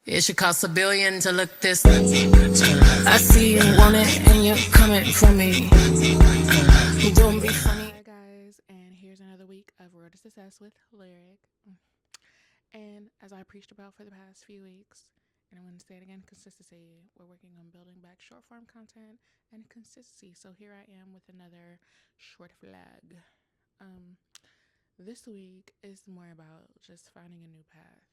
It should cost $1 billion to look this. I see you want it and you're coming for me. Don't be funny. Hi guys, and here's another week of Road to Success with Lyric. And as I preached about for the past few weeks, and I'm going to say it again, consistency. We're working on building back short form content and consistency. So here I am with another short flag. This week is more about just finding a new path.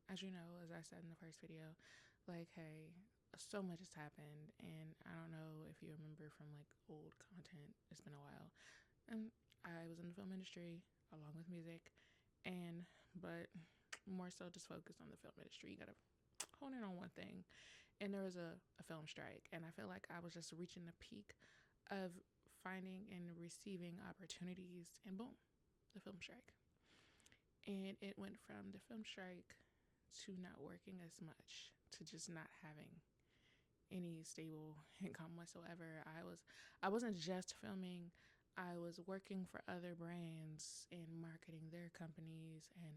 As you know, as I said in the first video, like, hey, so much has happened, and I don't know if you remember from like old content. It's been a while, and I was in the film industry along with music, but more so just focused on the film industry. You gotta hone in on one thing, and there was a film strike, and I feel like I was just reaching the peak of finding and receiving opportunities, and boom, the film strike. And it went from the film strike to not working as much to just not having any stable income whatsoever. I wasn't just filming. I was working for other brands and marketing their companies and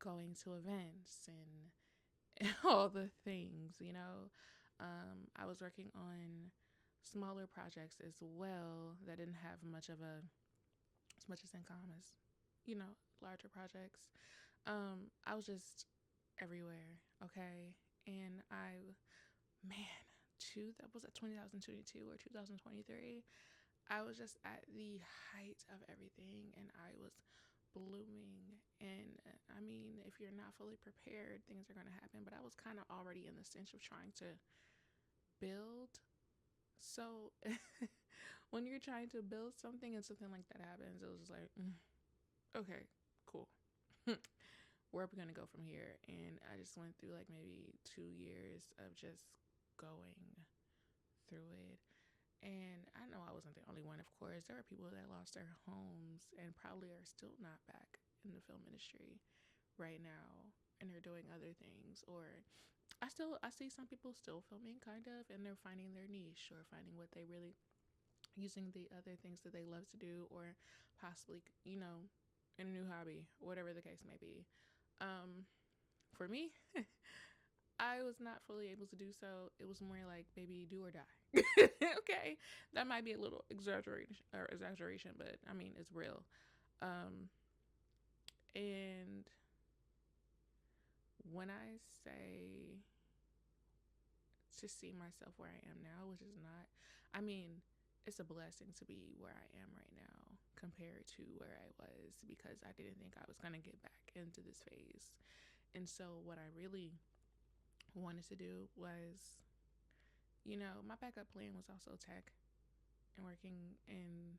going to events and all the things. I was working on smaller projects as well that didn't have much of a as much as income as larger projects. I was just everywhere, okay? And man, that was at 2022 or 2023. I was just at the height of everything, and I was blooming. And I mean, if you're not fully prepared, things are going to happen. But I was kind of already in the sense of trying to build. So when you're trying to build something and something like that happens, it was just like, okay, cool. Where are we going to go from here? And I just went through like maybe 2 years of just going through it. And I know I wasn't the only one, of course. There are people that lost their homes and probably are still not back in the film industry right now, and they're doing other things. Or I see some people still filming kind of, and they're finding their niche or finding what they really using the other things that they love to do, or possibly, in a new hobby, whatever the case may be. For me, I was not fully able to do so. It was more like, baby, do or die. Okay, that might be a little exaggeration, but I mean, it's real. Um, and when I say to see myself where I am now, which is not, I mean, it's a blessing to be where I am right now compared to where I was, because I didn't think I was going to get back into this phase. And so, what I really wanted to do was, my backup plan was also tech and working in,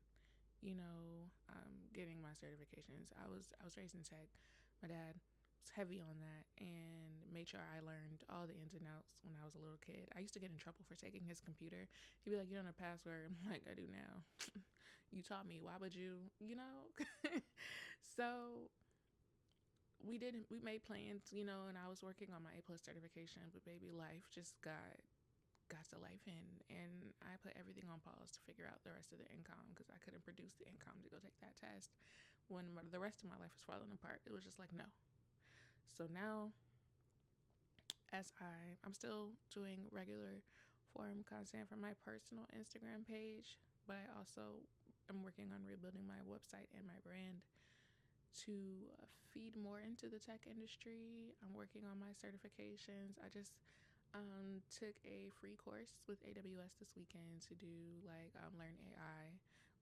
getting my certifications. I was raised in tech. My dad was heavy on that and made sure I learned all the ins and outs when I was a little kid. I used to get in trouble for taking his computer. He'd be like, "You don't know the password." I'm like, "I do now." You taught me. Why would you? So we made plans, and I was working on my A+ certification, but baby, life just got to life and I put everything on pause to figure out the rest of the income, because I couldn't produce the income to go take that test when the rest of my life was falling apart. It was just like, no. So now, as I'm still doing regular forum content for my personal Instagram page, but I also am working on rebuilding my website and my brand to feed more into the tech industry. I'm working on my certifications. I just took a free course with AWS this weekend to do like learn AI,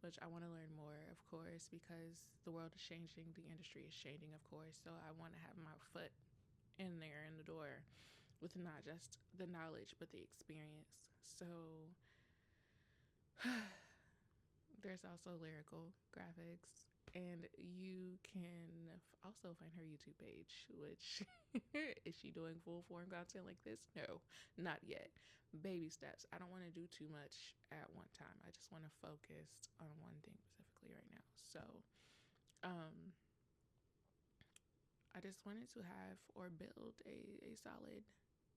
which I want to learn more, of course, because the world is changing, the industry is changing, of course. So I want to have my foot in there in the door with not just the knowledge but the experience. So there's also lyrical graphics, and you can also find her YouTube page, which is she doing full form content like this? No, not yet. Baby steps. I don't want to do too much at one time. I just want to focus on one thing specifically right now. So, um, I just wanted to have or build a solid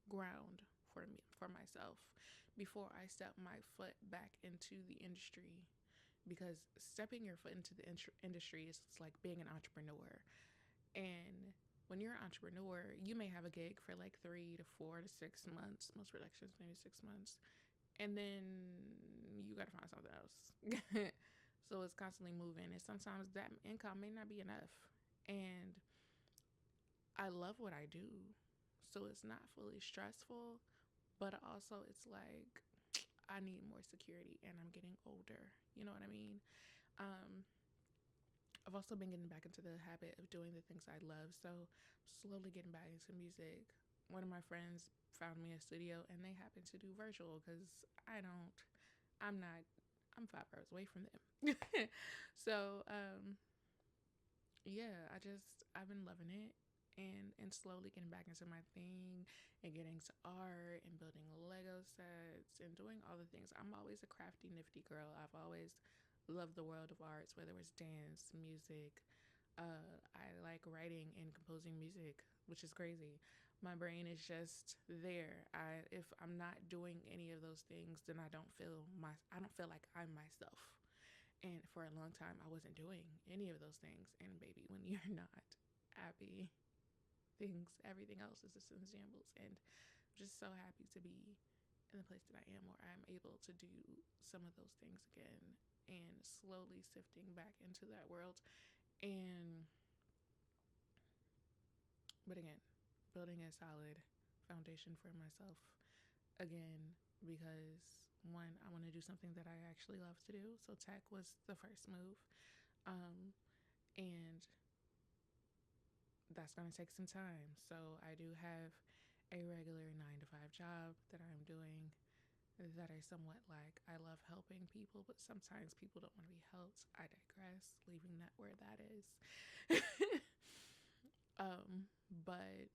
ground for myself before I step my foot back into the industry, because stepping your foot into the industry is like being an entrepreneur, and when you're an entrepreneur, you may have a gig for like 3 to 4 to 6 months, most productions maybe 6 months, and then you got to find something else. So it's constantly moving, and sometimes that income may not be enough. And I love what I do, so it's not fully stressful, but also it's like I need more security, and I'm getting older. You know what I mean? Um, I've also been getting back into the habit of doing the things I love, so slowly getting back into music. One of my friends found me a studio, and they happen to do virtual because I don't. I'm not. I'm 5 hours away from them. So yeah, I've been loving it, and slowly getting back into my thing and getting to art and building Lego sets and doing all the things. I'm always a crafty, nifty girl. I've always loved the world of arts, whether it's dance, music. I like writing and composing music, which is crazy. My brain is just there. If I'm not doing any of those things, then I don't feel like I'm myself. And for a long time, I wasn't doing any of those things. And baby, when you're not happy, everything else is just in shambles. And I'm just so happy to be in the place that I am, where I'm able to do some of those things again, and slowly sifting back into that world. And, but again, building a solid foundation for myself again, because one, I want to do something that I actually love to do. So tech was the first move. Um, and that's going to take some time. So I do have a regular 9 to 5 job that I'm doing that I somewhat like. I love helping people, but sometimes people don't want to be helped. I digress, leaving that where that is. But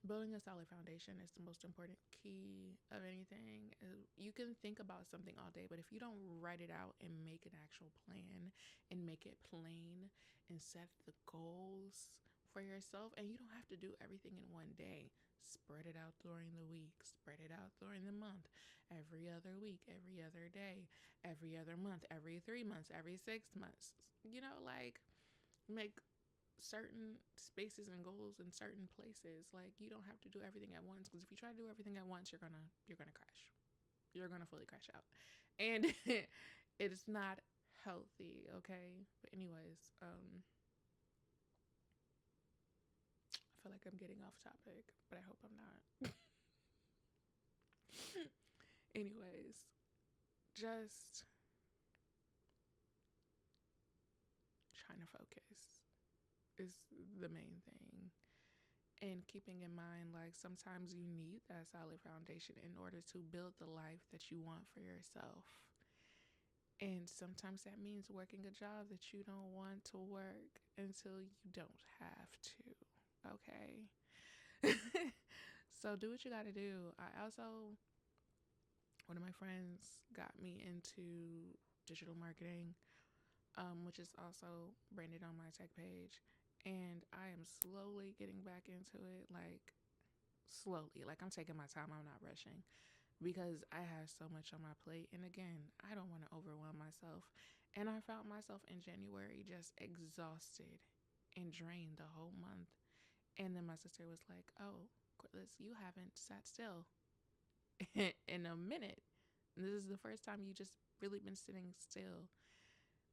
building a solid foundation is the most important key of anything. You can think about something all day, but if you don't write it out and make an actual plan and make it plain and set the goals for yourself, and you don't have to do everything in one day. Spread it out during the week, spread it out during the month, every other week, every other day, every other month, every 3 months, every 6 months. Like make certain spaces and goals in certain places. Like you don't have to do everything at once, because if you try to do everything at once, you're gonna crash. You're gonna fully crash out, and it's not healthy. Okay, but anyways, I feel like I'm getting off topic, but I hope I'm not. Anyways, just trying to focus is the main thing. And keeping in mind, like, sometimes you need that solid foundation in order to build the life that you want for yourself. And sometimes that means working a job that you don't want to work until you don't have to. Okay. So do what you got to do. One of my friends got me into digital marketing, which is also branded on my tech page. And I am slowly getting back into it, like slowly. Like I'm taking my time, I'm not rushing, because I have so much on my plate. And again, I don't want to overwhelm myself. And I found myself in January just exhausted and drained the whole month. And then my sister was like, "Oh, Corliss, you haven't sat still in a minute. And this is the first time you just really been sitting still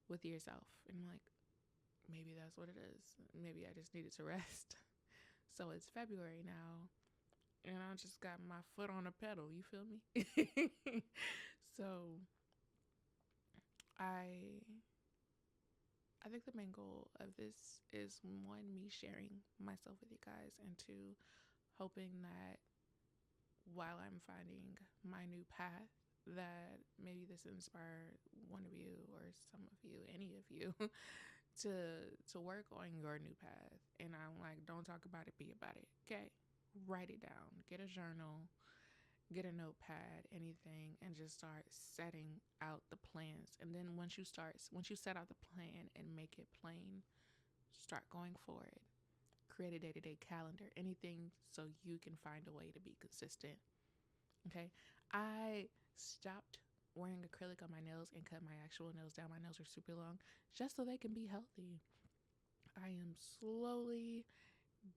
with yourself." And I'm like, maybe that's what it is. Maybe I just needed to rest. So it's February now, and I just got my foot on the pedal. You feel me? So I I think the main goal of this is, one, me sharing myself with you guys, and two, hoping that while I'm finding my new path, that maybe this inspire one of you, or some of you, any of you, to work on your new path. And I'm like, don't talk about it, be about it. Okay, write it down, get a journal, get a notepad, anything, and just start setting out the plans. And then once you set out the plan and make it plain, start going for it. Create a day-to-day calendar, anything, so you can find a way to be consistent. Okay, I stopped wearing acrylic on my nails and cut my actual nails down. My nails are super long, just so they can be healthy. I am slowly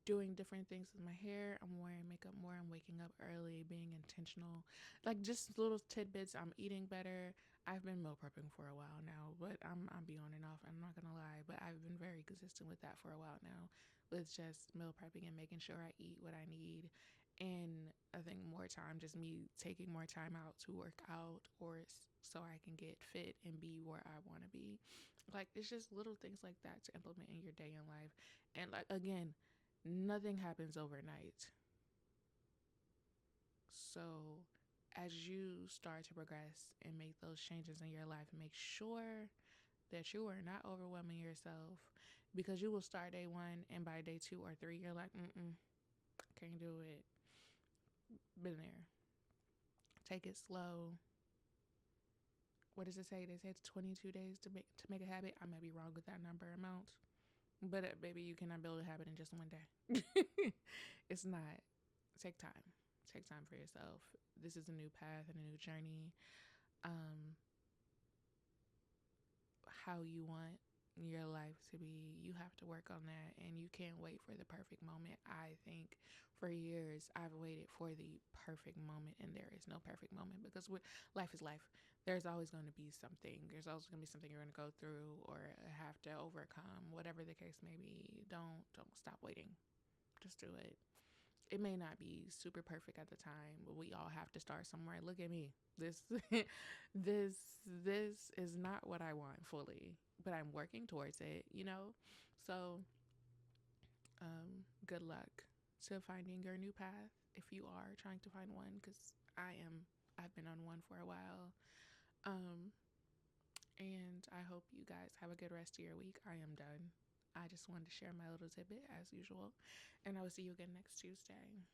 doing different things with my hair. I'm wearing makeup more. I'm waking up early, being intentional. Like just little tidbits. I'm eating better. I've been meal prepping for a while now, but I'm be on and off. I'm not gonna lie, but I've been very consistent with that for a while now. With just meal prepping and making sure I eat what I need. And I think more time, just me taking more time out to work out or so I can get fit and be where I want to be. Like it's just little things like that to implement in your day in life. And like again, nothing happens overnight. So, as you start to progress and make those changes in your life, make sure that you are not overwhelming yourself because you will start day one and by day 2 or 3, you're like, can't do it. Been there. Take it slow. What does it say? They say it's 22 days to make a habit. I might be wrong with that number amount, but baby, you cannot build a habit in just one day. It's not. Take time. Take time for yourself. This is a new path and a new journey. Um, how you want your life to be, you have to work on that, and you can't wait for the perfect moment. I think for years I've waited for the perfect moment, and there is no perfect moment because life is life. There's always going to be something. There's always going to be something you're going to go through or have to overcome, whatever the case may be. Don't stop waiting. Just do it. It may not be super perfect at the time, but we all have to start somewhere. Look at me. This this this is not what I want fully, but I'm working towards it, you know? So, good luck to finding your new path if you are trying to find one cuz I've been on one for a while. Um and I hope you guys have a good rest of your week. I am done. I just wanted to share my little tidbit as usual, and I will see you again next Tuesday.